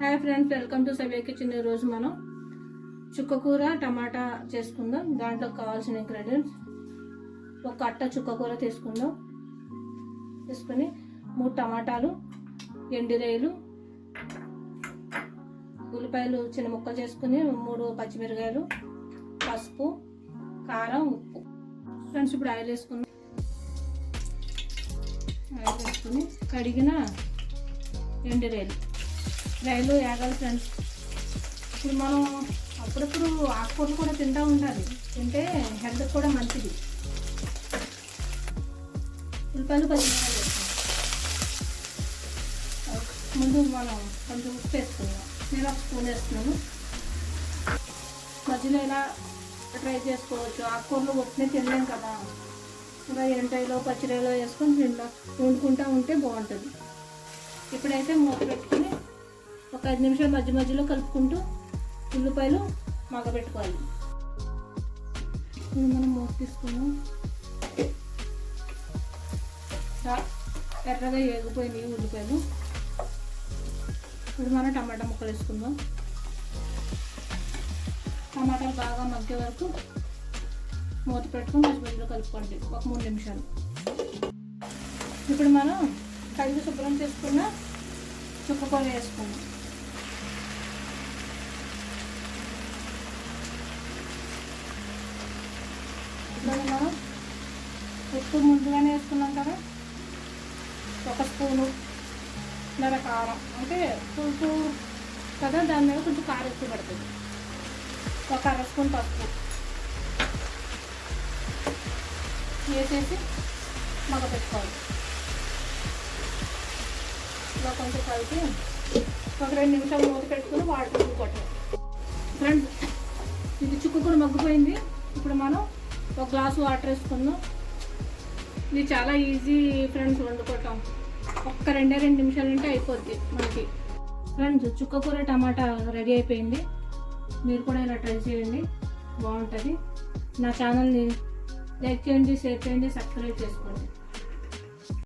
Hi friends, welcome to సవ్య kitchen. ఈరోజు మనం చుక్కకూర టమాటా చేసుకుందాం. దాంట్లో కావాల్సిన ఇంగ్రీడియంట్స్: ఒక కట్ట చుక్కకూర తీసుకుందాం. తీసుకుని 3 టమాటాలు, ఎండిరేలు, ఉల్లిపాయలు చిన్న ముక్కలు చేసుకుని 3 పచ్చిమిరకాయలు, పసుపు, కారం, ఉప్పు. ఫ్రెండ్స్, ఇప్పుడు ఆయిల్ వేసుకుందాం. ఆయిల్ వేసుకుని కడిగిన ఎండిరేలు రైలు వేగాలి ఫ్రెండ్స్. ఇప్పుడు మనం అప్పుడప్పుడు ఆకుకూరలు కూడా తింటూ ఉండాలి. తింటే హెల్త్కి కూడా మంచిది. ఉల్లిపాయలు పచ్చిమిరపకాయలు వేసుకుంటాం. ముందు మనం కొంచెం ఉప్పు వేసుకుందాం. నేను 1 స్పూన్ వేస్తున్నాను. మధ్యలో ఇలా ట్రై చేసుకోవచ్చు. ఆకుకూరలు ఒట్టినే తినలేం కదా, ఇలా ఎంటైలో పచ్చిరాయలో వేసుకొని తింటా వండుకుంటూ ఉంటే బాగుంటుంది. ఇప్పుడైతే మూత పెట్టుకుని ఒక 5 నిమిషాలు మధ్య మధ్యలో కలుపుకుంటూ ఉల్లిపాయలు మగ్గబెట్టుకోవాలి. ఇప్పుడు మనం మూత తీసుకున్నాం. ఎర్రగా ఏగిపోయినాయి ఉల్లిపాయలు. ఇప్పుడు మనం టమాటా ముక్కలు వేసుకుందాం. టమాటాలు బాగా మగ్గే వరకు మూత పెట్టుకుని మధ్య మధ్యలో కలుపుకోండి ఒక 3 నిమిషాలు. ఇప్పుడు మనం కడిగి శుభ్రం చేసుకున్న చుక్కకూర వేసుకుందాం. ఇప్పుడు మనం ఉప్పు ముందుగానే వేసుకున్నాం కదా, 1 స్పూను కారం, అంటే పులుసు కదా, దాని మీద కొంచెం కారం ఎక్కువ పడుతుంది. 1 అర స్పూన్ పసుపు వేసేసి మగ్గపెట్టుకోవాలి. ఇలా కొంచెం కలిపి ఒక 2 నిమిషాలు మూత పెట్టుకుని వాటర్ కొట్టాలి. ఫ్రెండ్స్, ఇది చుక్కకూర మగ్గిపోయింది. ఇప్పుడు మనం 1 గ్లాసు వాటర్ వేసుకుందాం. ఇది చాలా ఈజీ ఫ్రెండ్స్ వండుకోవటం. ఒక్క 2 నిమిషాలు అంటే అయిపోద్ది మనకి. ఫ్రెండ్స్, చుక్కకూర టమాటా రెడీ అయిపోయింది. మీరు కూడా ఇలా ట్రై చేయండి, బాగుంటుంది. నా ఛానల్ని లైక్ చేయండి, షేర్ చేయండి, సబ్స్క్రైబ్ చేసుకోండి.